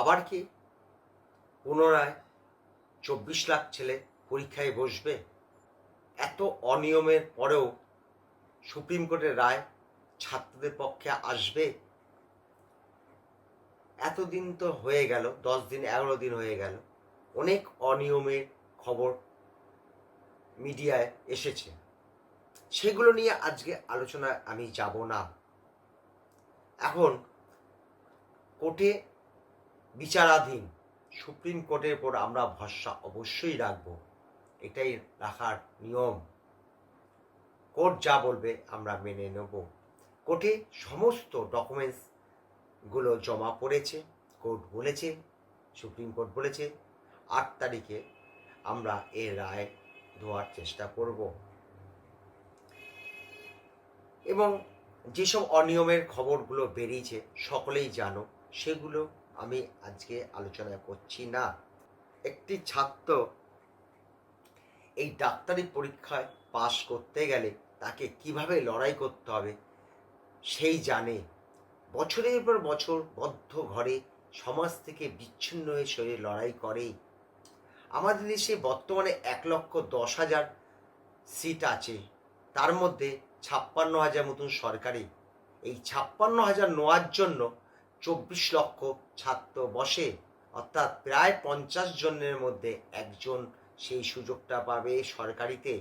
আবার কি পুনরায় 24 লাখ ছেলে পরীক্ষায় বসবে? এত অনিয়মের পরেও সুপ্রিম কোর্টের রায় ছাত্রদের পক্ষে আসবে? এতদিন তো হয়ে গেল, 10 দিন 11 দিন হয়ে গেল, অনেক অনিয়মের খবর মিডিয়ায় এসেছে, সেগুলো নিয়ে আজকে আলোচনায় আমি যাব না। এখন কোর্টে বিচারাধীন সুপ্রিম কোর্টের উপর আমরা ভরসা অবশ্যই রাখব, এটাই রাখার নিয়ম। কোর্ট যা বলবে আমরা মেনে নেব। কোর্টে সমস্ত ডকুমেন্টসগুলো জমা পড়েছে। কোর্ট বলেছে, সুপ্রিম কোর্ট বলেছে 8 তারিখে আমরা এর রায় দেওয়ার চেষ্টা করব। এবং যেসব অনিয়মের খবরগুলো বেরিয়েছে সকলেই জানো, সেগুলো আমি আজকে আলোচনা করছি না। একটি ছাত্র এই ডাক্তারি পরীক্ষায় পাশ করতে গেলে তাকে কিভাবে লড়াই করতে হবে সেই জানে। বছরের পর বছর বদ্ধ ঘরে সমাজ থেকে বিচ্ছিন্ন হয়ে শরীরে লড়াই করে। আমাদের দেশে বর্তমানে 1,10,000 সিট আছে, তার মধ্যে 56,000 মতন সরকারি। এই 56,000 নেওয়ার জন্য 24 লক্ষ ছাত্র বসে, অর্থাৎ প্রায় 50 জনের মধ্যে একজন সেই সুযোগটা পাবে সরকারিতে।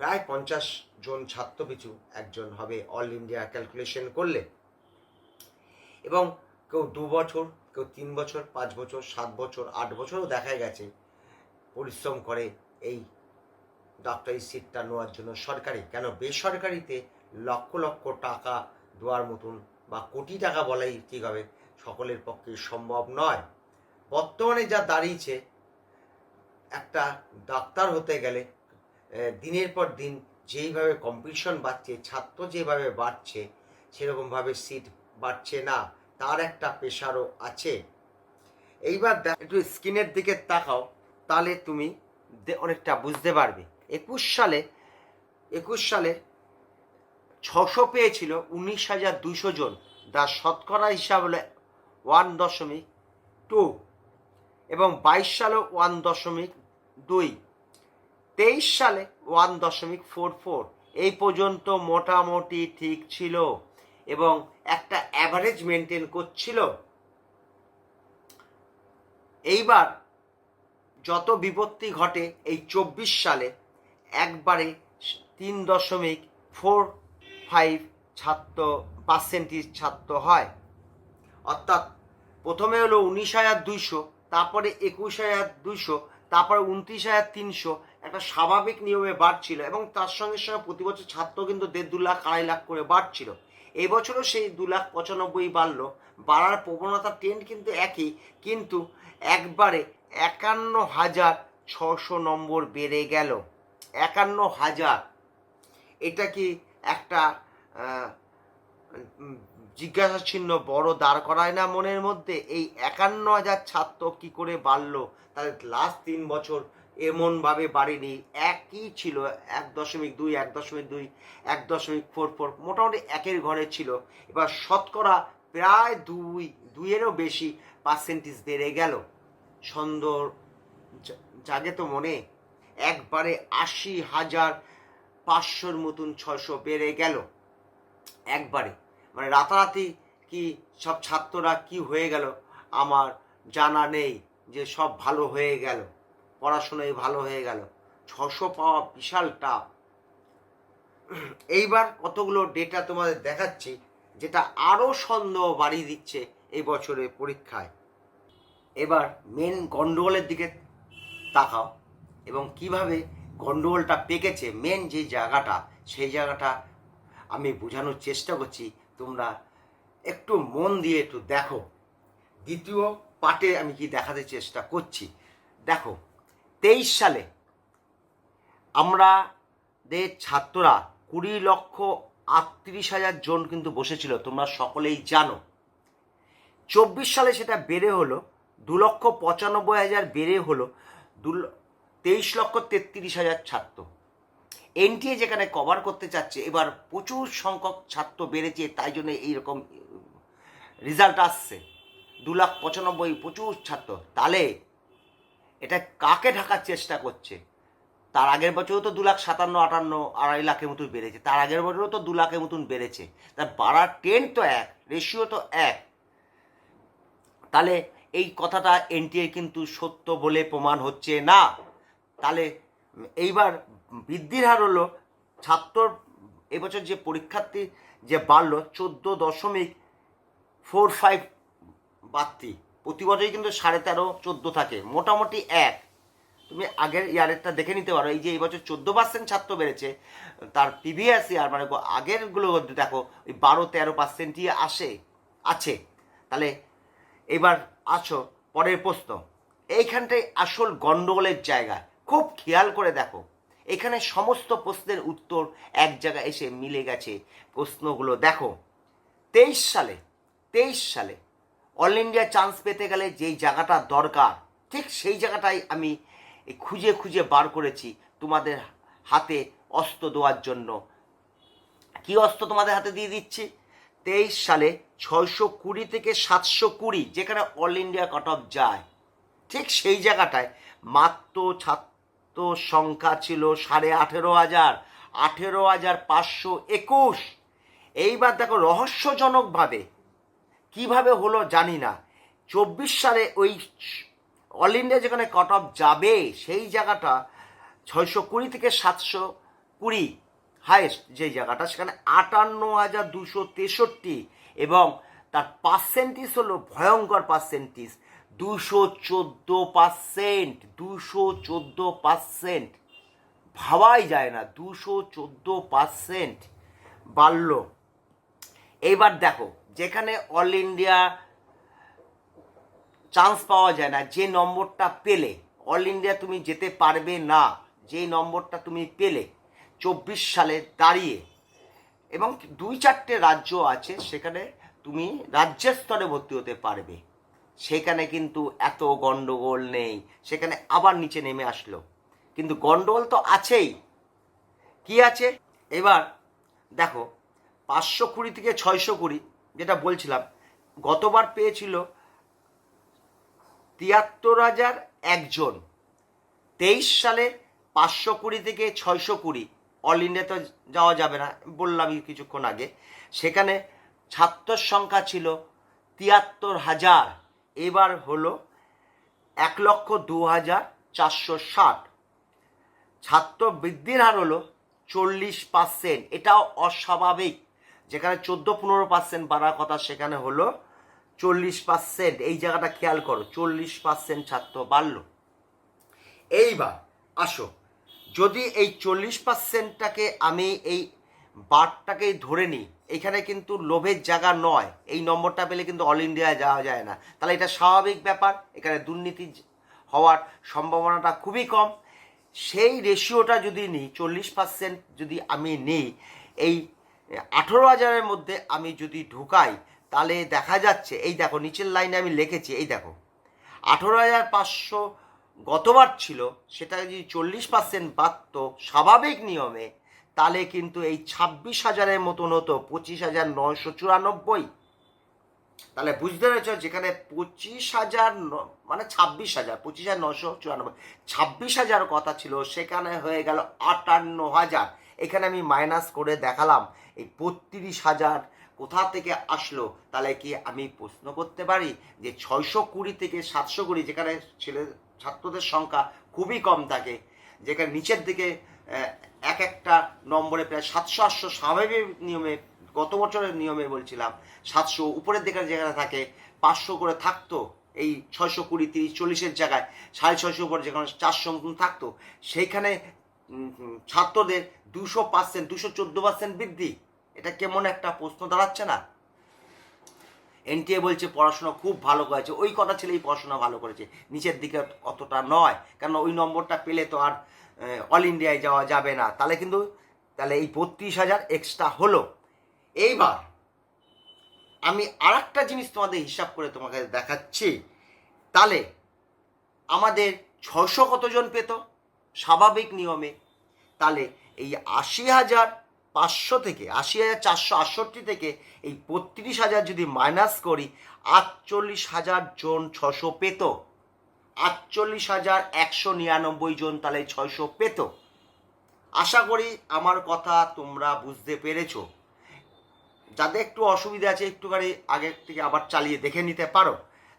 প্রায় 50 জন ছাত্র পিছু একজন হবে অল ইন্ডিয়া ক্যালকুলেশন করলে। এবং কেউ 2 বছর, কেউ 3 বছর, 5 বছর, 7 বছর, 8 বছরও দেখা গেছে পরিশ্রম করে এই ডাক্তারি সিটটা নেওয়ার জন্য। সরকারি কেন, বেসরকারিতে লক্ষ লক্ষ টাকা দেওয়ার মতন বা কোটি টাকা বলাই ঠিক হবে, সকলের পক্ষে সম্ভব নয়। বর্তমানে যা দাঁড়িয়েছে, একটা ডাক্তার হতে গেলে দিনের পর দিন যেইভাবে কম্পিটিশন বাড়ছে, ছাত্র যেভাবে বাড়ছে, সেরকমভাবে সিট বাড়ছে না, তার একটা প্রেশারও আছে। এইবার একটু স্ক্রিনের দিকে তাকাও, তাহলে তুমি অনেকটা বুঝতে পারবে। 21 সালে 600 পেয়েছিল 19,200 জন, যার শতকরা হিসাব হলো 1.2, এবং 22 সালে 1.2, 23 সালে 1.44। এই পর্যন্ত মোটামুটি ঠিক ছিল এবং একটা অ্যাভারেজ মেনটেন করছিল। এইবার যত বিপত্তি ঘটে, এই 24 সালে একবারে 3.45 ছাত্র হয়। অর্থাৎ প্রথমে হলো 19,200, তারপরে 21,200, তারপরে 29,300, একটা স্বাভাবিক নিয়মে বাড়ছিল। এবং তার সঙ্গে সঙ্গে প্রতি বছর ছাত্র কিন্তু 1.5-2 লাখ 2.5 লাখ করে বাড়ছিল। এই বছরও সেই 2,95,000 বাড়লো। বাড়ার প্রবণতা ট্রেন্ড কিন্তু একই, কিন্তু একবারে 51,600 নম্বর বেড়ে গেল। 51,000, এটা কি একটা জিজ্ঞাসা চিহ্ন বড় দাঁড় করায় না মনের মধ্যে? এই 51,000 ছাত্র কি করে বাড়লো? তাহলে লাস্ট 3 বছর এমনভাবে বাড়েনি, একই ছিল, 1.2, 1.2, 1.44, মোটামুটি একের ঘরে ছিল। এবার শতকরা প্রায় 2-2-এরও বেশি পার্সেন্টেজ বেড়ে গেল। সন্দেহ জাগে তো মনে? একবারে 80,500 মতন 600 বেড়ে গেল একবারে। মানে রাতারাতি কি সব ছাত্ররা কি হয়ে গেল আমার জানা নেই, যে সব ভালো হয়ে গেল, পড়াশোনায় ভালো হয়ে গেল। 600 পাওয়া বিশাল টাফ। এইবার কতগুলো ডেটা তোমাদের দেখাচ্ছি, যেটা আরও সন্দেহ বাড়িয়ে দিচ্ছে এই বছরের পরীক্ষায়। এবার মেন গন্ডগোলের দিকে তাকাও এবং কিভাবে গন্ডগোলটা পেকেছে, মেন যে জায়গাটা, সেই জায়গাটা আমি বোঝানোর চেষ্টা করছি, তোমরা একটু মন দিয়ে একটু দেখো। দ্বিতীয় পার্টে আমি কি দেখাতে চেষ্টা করছি, দেখো। 23 সালে আমাদের ছাত্ররা 20,38,000 জন কিন্তু বসেছিল, তোমরা সকলেই জানো। 24 সালে সেটা বেড়ে হলো 2,95,000, বেড়ে হলো 23,33,000 ছাত্র। এনটিএ যেখানে কভার করতে চাচ্ছে, এবার প্রচুর সংখ্যক ছাত্র বেড়েছে, তাই জন্য এইরকম রেজাল্ট আসছে। 2,95,000 প্রচুর ছাত্র। তাহলে এটা কাকে ঢাকার চেষ্টা করছে? তার আগের বছরও তো 2,57,58 2.5 লাখের মতন বেড়েছে, তার আগের বছরও তো 2 লাখের মতন বেড়েছে। তার বাড়ার ট্রেন্ড তো এক, রেশিও তো এক। তাহলে এই কথাটা এনটিএ কিন্তু সত্য বলে প্রমাণ হচ্ছে না। তাহলে এইবার বৃদ্ধির হার হলো ছাত্র এবছর যে পরীক্ষার্থী যে বাড়লো 14.45 বাড়তি, প্রতি বছরই কিন্তু 13.5-14 থাকে, মোটামুটি এক। তুমি আগের ইয়ারেরটা দেখে নিতে পারো। এই যে এই বছর 14% ছাত্র বেড়েছে, তার প্রিভিয়াস ইয়ার মানে আগেরগুলো দেখো ওই 12-13%ই আছে। তাহলে এবার আসো পরের প্রশ্ন। এইখানটাই আসল গন্ডগোলের জায়গা, খুব খেয়াল করে দেখো। এখানে সমস্ত প্রশ্নের উত্তর এক জায়গায় এসে মিলে গেছে। প্রশ্নগুলো দেখো, 23 সালে অল ইন্ডিয়া চান্স পেতে গেলে যেই জায়গাটা দরকার, ঠিক সেই জায়গাটাই আমি খুঁজে খুঁজে বার করেছি তোমাদের হাতে অস্ত্র দেওয়ার জন্য। কি অস্ত্র তোমাদের হাতে দিয়ে দিচ্ছি? 23 সালে 620 থেকে 720 যেখানে অল ইন্ডিয়া কাট অফ যায়, ঠিক সেই জায়গাটায় মাত্র ছাত্র সংখ্যা ছিল 18,500, 18,521। এইবার দেখো রহস্যজনকভাবে কিভাবে হলো জানি না, 24 সালে ওই অল ইন্ডিয়া যেখানে কাট অফ যাবে সেই জায়গাটা 620 থেকে 720 হাইয়েস্ট যেই জায়গাটা, সেখানে 58,263 এবং তার পার্সেন্টেজ হলো ভয়ঙ্কর পার্সেন্টেজ 214%। 214%, ভাবাই যায় না, 214% বাড়ল। এইবার দেখো যেখানে অল ইন্ডিয়া চান্স পাওয়া যায় না, যে নম্বরটা পেলে অল ইন্ডিয়া তুমি যেতে পারবে না, যে নম্বরটা তুমি পেলে 24 সালে দাঁড়িয়ে, এবং 2-4টে রাজ্য আছে সেখানে তুমি রাজ্যের স্তরে ভর্তি হতে পারবে, সেখানে কিন্তু এত গন্ডগোল নেই, সেখানে আবার নিচে নেমে আসলো। কিন্তু গন্ডগোল তো আছেই। কি আছে এবার দেখো, 520 থেকে 620 যেটা বলছিলাম, গতবার পেয়েছিল 73,001 জন। 23 সালে 520 থেকে 620, অল ইন্ডিয়াতে যাওয়া যাবে না বললামই কিছুক্ষণ আগে, সেখানে ছাত্রর সংখ্যা ছিল 73,000, এবার হলো 1,02,460। ছাত্র বৃদ্ধির হার হলো 40%, এটাও অস্বাভাবিক। যেখানে 14-15% বাড়ার কথা সেখানে হলো 40%। এই জায়গাটা খেয়াল করো, 40% ছাত্র বাড়ল। এইবার আসো, যদি এই 40%টাকে আমি এই বারটাকেই ধরে নিই, এখানে কিন্তু লোভের জায়গা নয়, এই নম্বরটা পেলে কিন্তু অল ইন্ডিয়ায় যাওয়া যায় না, তাহলে এটা স্বাভাবিক ব্যাপার, এখানে দুর্নীতি হওয়ার সম্ভাবনাটা খুবই কম। সেই রেশিওটা যদি নিই, 40% যদি আমি নিই, এই 18,000-এর মধ্যে আমি যদি ঢুকাই, তাহলে দেখা যাচ্ছে, এই দেখো নিচের লাইনে আমি লিখেছি, এই দেখো 18,500 গতবার ছিল, সেটা যদি 40% বাড়ত স্বাভাবিক নিয়মে, তাহলে কিন্তু এই 26,000-এর মতন হতো, 25,994। তাহলে বুঝতে পেরেছ, যেখানে 25,000 মানে 26,000, 25,994, 26,000 কথা ছিল, সেখানে হয়ে গেল 58,000। এখানে আমি মাইনাস করে দেখালাম এই 32,000 কোথা থেকে আসলো। তাহলে কি আমি প্রশ্ন করতে পারি যে 620 থেকে 720, যেখানে ছাত্রদের সংখ্যা খুবই কম থাকে, যেখানে নিচের দিকে এক একটা নম্বরে প্রায় 700-800 স্বাভাবিক নিয়মে, গত বছরের নিয়মে বলছিলাম 700, উপরের দিকে যেখানে থাকে 500 করে থাকতো, এই 620, 30, 40-এর জায়গায় 650 উপরে যেখানে 400 মতন থাকতো, সেইখানে ছাত্রদের 200%, 214% বৃদ্ধি। এটা কেমন একটা প্রশ্ন দাঁড়াচ্ছে না? এনটিএ বলছে পড়াশোনা খুব ভালো করেছে, ওই কথা ছিল এই পড়াশোনা ভালো করেছে, নিচের দিকে অতটা নয়, কারণ ওই নম্বরটা পেলে তো আর অল ইন্ডিয়ায় যাওয়া যাবে না। তাহলে কিন্তু তাহলে এই 32,000 এক্সট্রা হলো। এইবার আমি আর একটা জিনিস তোমাদের হিসাব করে তোমাকে দেখাচ্ছি। তাহলে আমাদের 600 কতজন পেত স্বাভাবিক নিয়মে? তাহলে এই 80,500 থেকে 80,468 থেকে এই 32,000 যদি মাইনাস করি, 48,000 জন 600 পেত, 48,199 জন তাহলে 600 পেত। আশা করি আমার কথা তোমরা বুঝতে পেরেছো। যাদের একটু অসুবিধা আছে একটুখানি আগের থেকে আবার চালিয়ে দেখে নিতে পারো।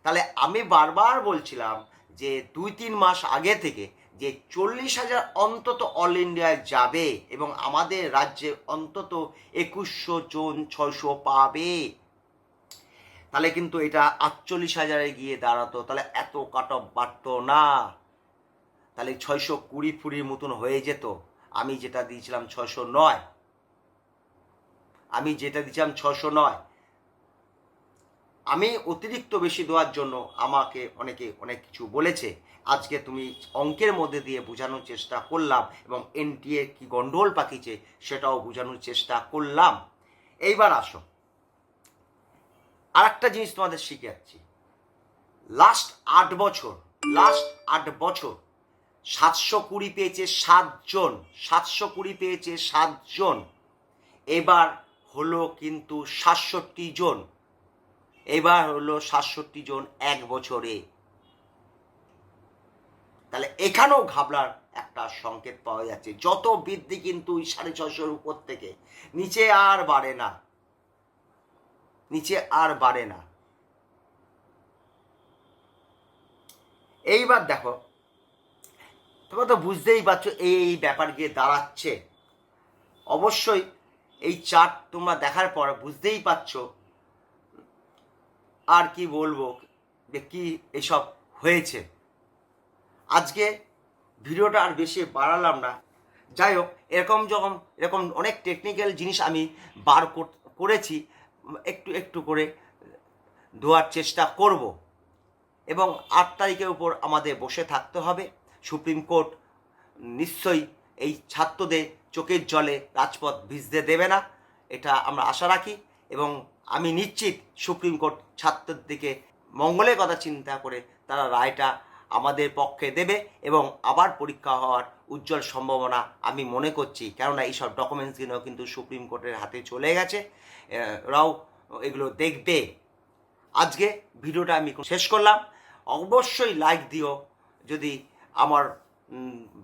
তাহলে আমি বারবার বলছিলাম যে 2-3 মাস আগে থেকে যে 40,000 অন্তত অল ইন্ডিয়ায় যাবে এবং আমাদের রাজ্যে অন্তত 2100 জন 600 পাবে, তাহলে কিন্তু এটা 48,000-এ গিয়ে দাঁড়াতো, তাহলে এত কাট অফ বাড়তো না, তাহলে 620 মতন হয়ে যেত। আমি যেটা দিয়েছিলাম 600 নয়, আমি যেটা দিয়েছিলাম 600 নয়। আমি অতিরিক্ত বেশি দেওয়ার জন্য আমাকে অনেকে অনেক কিছু বলেছে। আজকে তুমি অঙ্কের মধ্যে দিয়ে বোঝানোর চেষ্টা করলাম এবং এনটিএ কি গন্ডগোল পাকিয়েছে সেটাও বোঝানোর চেষ্টা করলাম। এইবার আসো, আর একটা জিনিস তোমাদের শিখে যাচ্ছি। লাস্ট 8 বছর 720 পেয়েছে 7 জন, 720 পেয়েছে 7 জন, এবার হলো কিন্তু 67 জন, এবার হলো 67 জন এক বছরে। তাহলে এখানেও ঘাবলার একটা সংকেত পাওয়া যাচ্ছে। যত বৃদ্ধি কিন্তু 650-এর উপর থেকে নিচে আর বাড়ে না, নিচে আর বাড়ে না। এইবার দেখো, তোমরা তো বুঝতেই পারছো এই ব্যাপার গিয়ে দাঁড়াচ্ছে। অবশ্যই এই চার্ট তোমরা দেখার পর বুঝতেই পারছো আর কি বলবো যে কি এসব হয়েছে। আজকে ভিডিওটা আর বেশি বাড়ালাম না। যাই হোক, এরকম অনেক টেকনিক্যাল জিনিস আমি বার করেছি, একটু একটু করে দেওয়ার চেষ্টা করব। এবং 8 তারিখের উপর আমাদের বসে থাকতে হবে। সুপ্রিম কোর্ট নিশ্চয়ই এই ছাত্রদের চোখের জলে রাজপথ ভিজতে দেবে না, এটা আমরা আশা রাখি। এবং আমি নিশ্চিত সুপ্রিম কোর্ট ছাত্রদের দিকে মঙ্গলের কথা চিন্তা করে তারা রায়টা আমাদের পক্ষে দেবে এবং আবার পরীক্ষা হওয়ার উজ্জ্বল সম্ভাবনা আমি মনে করছি। কেননা এইসব ডকুমেন্টসগুলো কিন্তু সুপ্রিম কোর্টের হাতে চলে গেছে, ওরাও এগুলো দেখবে। আজকে ভিডিওটা আমি শেষ করলাম। অবশ্যই লাইক দিও যদি আমার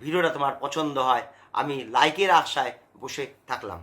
ভিডিওটা তোমার পছন্দ হয়। আমি লাইকের আশায় বসে থাকলাম।